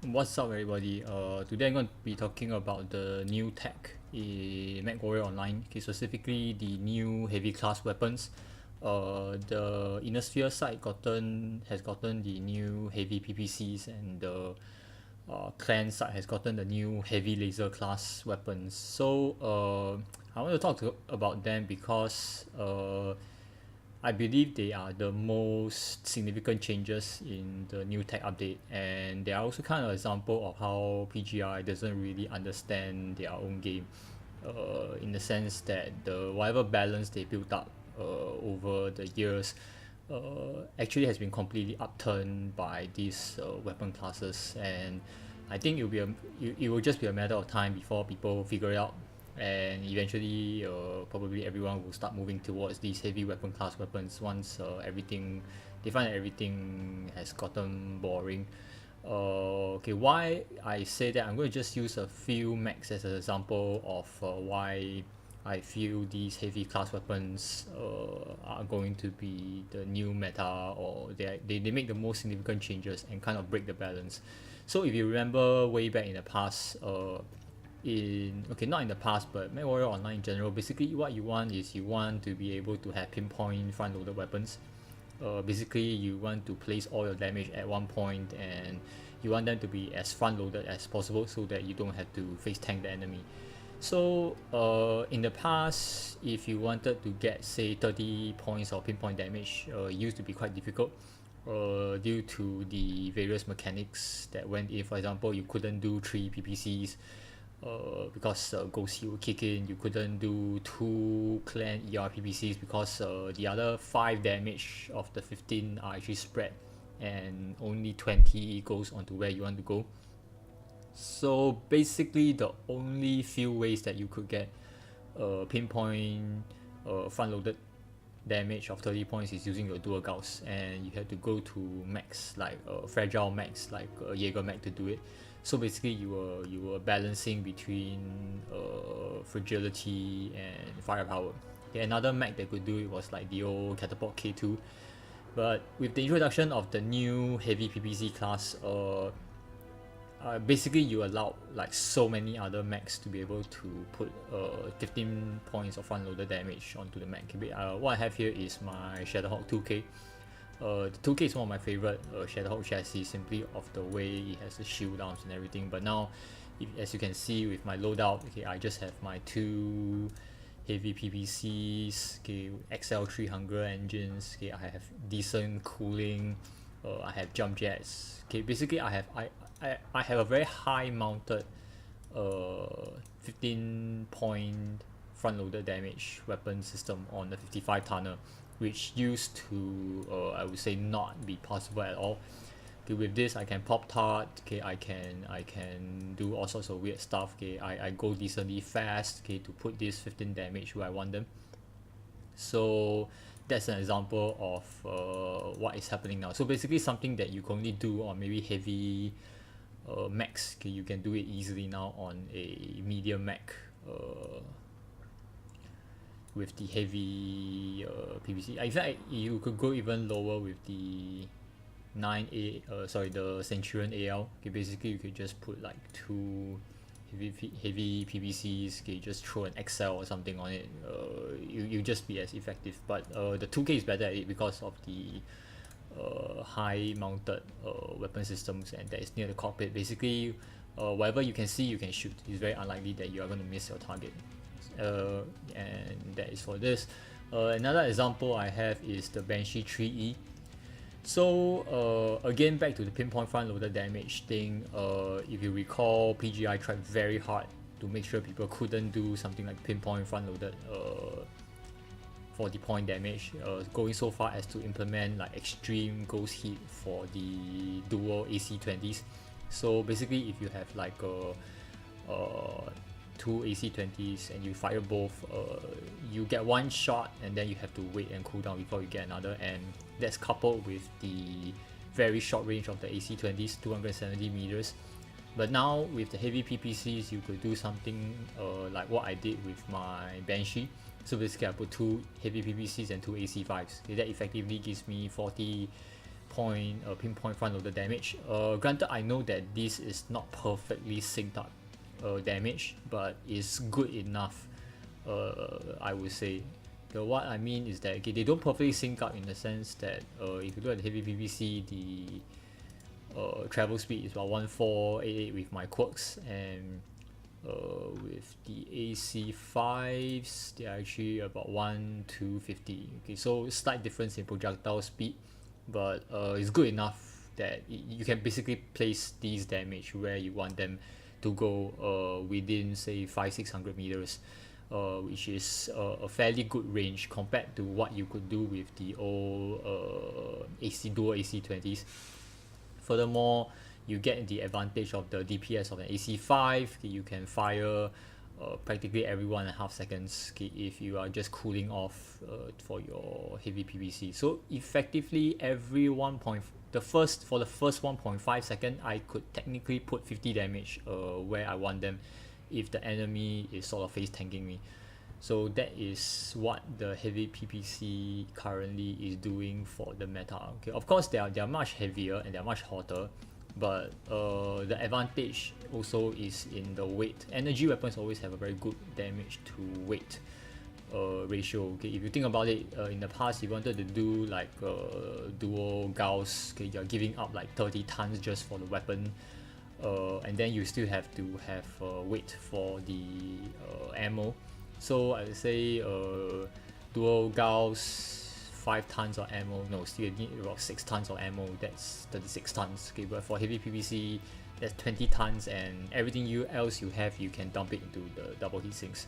What's up, everybody? Today I'm going to be talking about the new tech in Mechwarrior Online, okay, specifically the new heavy class weapons. The Inner Sphere side has gotten the new heavy PPCs, and the clan side has gotten the new heavy laser class weapons. So I want to about them because I believe they are the most significant changes in the new tech update, and they are also kind of example of how PGI doesn't really understand their own game, in the sense that the whatever balance they built up over the years actually has been completely upturned by these weapon classes, and I think it will just be a matter of time before people figure it out, and eventually probably everyone will start moving towards these heavy weapon class weapons once everything they find that everything has gotten boring. Okay, why I say that, I'm going to just use a few mechs as an example of why I feel these heavy class weapons are going to be the new meta, or they make the most significant changes and kind of break the balance. So if you remember way back in the past, not in the past, but MechWarrior Online in general, basically what you want is you want to be able to have pinpoint front loaded weapons. Basically you want to place all your damage at one point, and you want them to be as front loaded as possible so that you don't have to face tank the enemy. So in the past, if you wanted to get say 30 points of pinpoint damage, it used to be quite difficult due to the various mechanics that went in. For example, you couldn't do 3 PPCs because Ghost Heal would kick in. You couldn't do 2 clan ER PPCs because the other 5 damage of the 15 are actually spread, and only 20 goes onto where you want to go. So basically the only few ways that you could get pinpoint front loaded damage of 30 points is using your dual gauss, and you have to go to max like fragile max like Jaeger mech to do it. So basically you were balancing between fragility and firepower. Okay, another mech that could do it was like the old catapult K2, but with the introduction of the new heavy PPC class, basically you allow like so many other mechs to be able to put 15 points of front loader damage onto the mech. What I have here is my Shadowhawk 2K. The 2K is one of my favorite Shadowhawk chassis, simply of the way it has the shield arms and everything. But now, as you can see with my loadout, okay, I just have my 2 heavy PPCs, okay, XL3 Hunger engines, okay, I have decent cooling, I have jump jets. Okay, basically I have a very high mounted 15 point front loader damage weapon system on the 55 tonner, which used to I would say not be possible at all. Okay, with this I can pop tart, okay, I can do all sorts of weird stuff. Okay, I go decently fast, okay, to put this 15 damage where I want them. So that's an example of what is happening now. So basically something that you can only do on maybe heavy mechs, okay, you can do it easily now on a medium mech with the heavy PVC. In fact, you could go even lower with the 9A, the Centurion AL. Okay, basically you could just put like 2 heavy PVCs, okay, just throw an XL or something on it. You just be as effective. But the 2K is better at it because of the high mounted weapon systems, and that is near the cockpit. Basically whatever you can see you can shoot. It's very unlikely that you are going to miss your target, and that is for this. Another example I have is the Banshee 3E. So again, back to the pinpoint front loader damage thing. If you recall, PGI tried very hard to make sure people couldn't do something like pinpoint front loaded 40 point damage, going so far as to implement like extreme ghost hit for the dual AC20s. So basically if you have like two AC20s and you fire both, you get one shot and then you have to wait and cool down before you get another, and that's coupled with the very short range of the AC20s, 270 meters. But now with the heavy PPCs, you could do something like what I did with my Banshee. So basically I put 2 heavy PPCs and 2 AC5s. Okay, that effectively gives me 40 pinpoint front loader damage. Granted, I know that this is not perfectly synced up damage, but it's good enough. I would say. What I mean is that, okay, they don't perfectly sync up in the sense that if you look at the heavy PPC, the travel speed is about 1488 with my quirks, and with the AC5s they are actually about 1250. Okay, so slight difference in projectile speed, but it's good enough that you can basically place these damage where you want them to go within say 500-600 meters, which is a fairly good range compared to what you could do with the old dual AC20s. Furthermore, you get the advantage of the DPS of an AC5. You can fire practically every 1.5 seconds if you are just cooling off for your heavy PPC. So effectively, every for the first 1.5 second, I could technically put 50 damage where I want them, if the enemy is sort of face tanking me. So that is what the heavy PPC currently is doing for the meta. Okay, of course they are much heavier and they are much hotter, but the advantage also is in the weight. Energy weapons always have a very good damage to weight ratio. Okay, if you think about it, in the past you wanted to do like dual Gauss, okay, you're giving up like 30 tons just for the weapon, and then you still have to have weight for the ammo. So I would say dual Gauss 5 tons of ammo, no, still need about 6 tons of ammo, that's 36 tons. Okay, but for heavy PPC that's 20 tons, and everything else you have, you can dump it into the double heat sinks,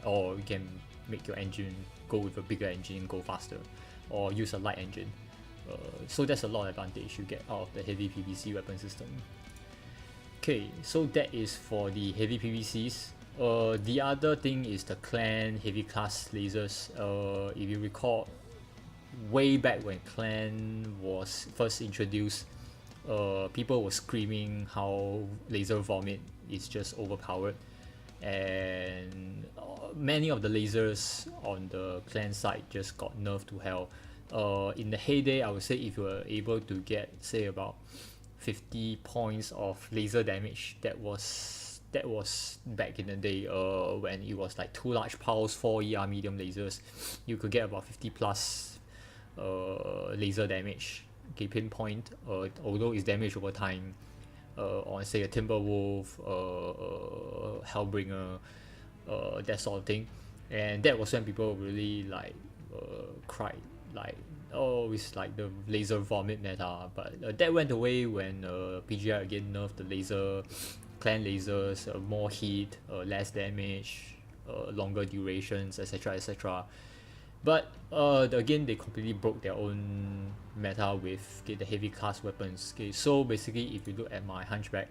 or you can make your engine go with a bigger engine, go faster, or use a light engine. So that's a lot of advantage you get out of the heavy PPC weapon system. Okay, so that is for the heavy PPCs. The other thing is the clan heavy class lasers. If you recall, way back when clan was first introduced, people were screaming how laser vomit is just overpowered, and many of the lasers on the clan side just got nerfed to hell. In the heyday, I would say if you were able to get say about 50 points of laser damage, that was back in the day, when it was like 2 large pulse 4 ER medium lasers, you could get about 50 plus laser damage, okay, pinpoint, although it's damage over time, on say a Timberwolf, Hellbringer, that sort of thing. And that was when people really like cried, like, oh, it's like the laser vomit meta. But that went away when PGI again nerfed the laser clan lasers, more heat, less damage, longer durations, etc, etc. But again, they completely broke their own meta with the heavy class weapons. Okay, so basically, if you look at my hunchback,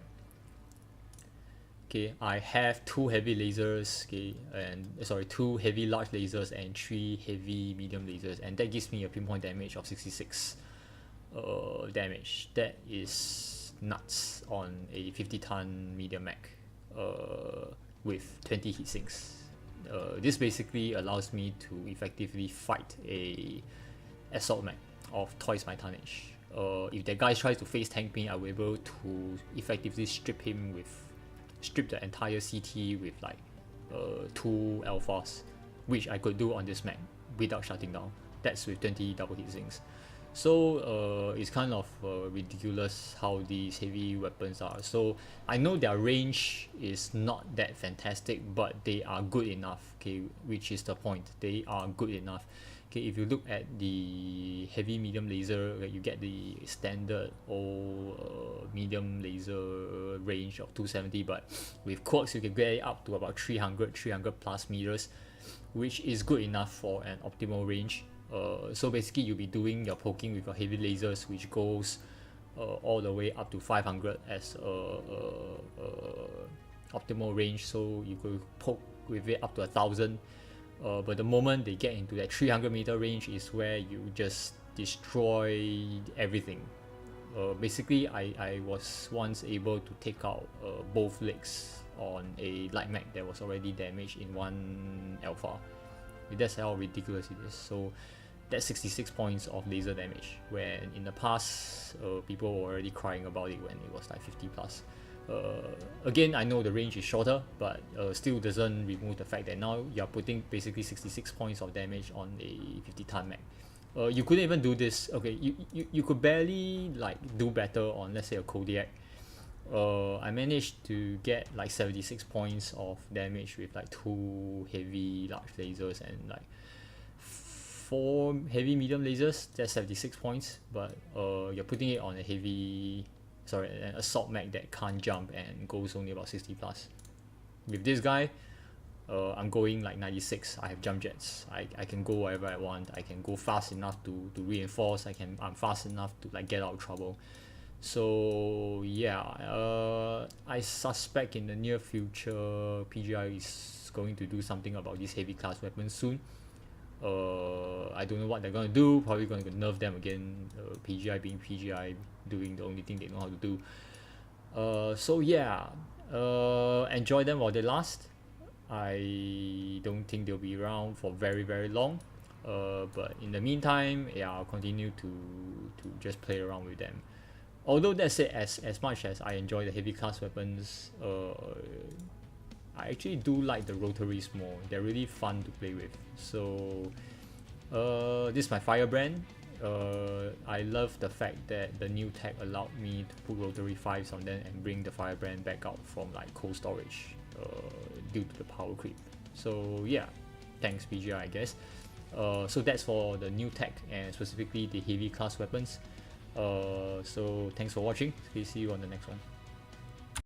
okay, I have 2 heavy lasers, okay, and 2 heavy large lasers and 3 heavy medium lasers, and that gives me a pinpoint damage of 66 damage. That is nuts on a 50-ton medium mech with 20 heat sinks. This basically allows me to effectively fight a assault mech of twice my tonnage. If that guy tries to face tank me, I will be able to effectively strip the entire CT with like 2 alphas, which I could do on this mech without shutting down. That's with 20 double heat sinks. So it's kind of ridiculous how these heavy weapons are. So I know their range is not that fantastic, but they are good enough, okay, which is the point. They are good enough. Okay, if you look at the heavy medium laser, you get the standard old medium laser range of 270, but with quirks you can get it up to about 300 plus meters, which is good enough for an optimal range. So basically you'll be doing your poking with your heavy lasers, which goes all the way up to 500 as optimal range, so you could poke with it up to 1000. But the moment they get into that 300-meter range is where you just destroy everything. Basically I was once able to take out both legs on a light mech that was already damaged in 1 alpha. That's how ridiculous it is. So that's 66 points of laser damage, when in the past people were already crying about it when it was like 50 plus. Again, I know the range is shorter, but still doesn't remove the fact that now you're putting basically 66 points of damage on a 50 ton mech. You couldn't even do this. Okay, you could barely like do better on, let's say, a Kodiak. I managed to get like 76 points of damage with like 2 heavy large lasers and like 4 heavy medium lasers. That's 76 points, but you're putting it on a an assault mech that can't jump and goes only about 60 plus. With this guy, I'm going like 96. I have jump jets. I can go wherever I want. I can go fast enough to reinforce. I'm fast enough to like get out of trouble. So yeah, I suspect in the near future PGI is going to do something about these heavy class weapons soon. I don't know what they're gonna do. Probably gonna nerf them again. PGI being PGI, doing the only thing they know how to do. So yeah, enjoy them while they last. I don't think they'll be around for very very long. But in the meantime, yeah, I'll continue to just play around with them. Although that said, as much as I enjoy the heavy class weapons, I actually do like the rotaries more. They're really fun to play with. So this is my firebrand. I love the fact that the new tech allowed me to put rotary 5s on them and bring the firebrand back out from like cold storage due to the power creep. So yeah, thanks PGI, I guess. So that's for the new tech and specifically the heavy class weapons. So thanks for watching. See you on the next one.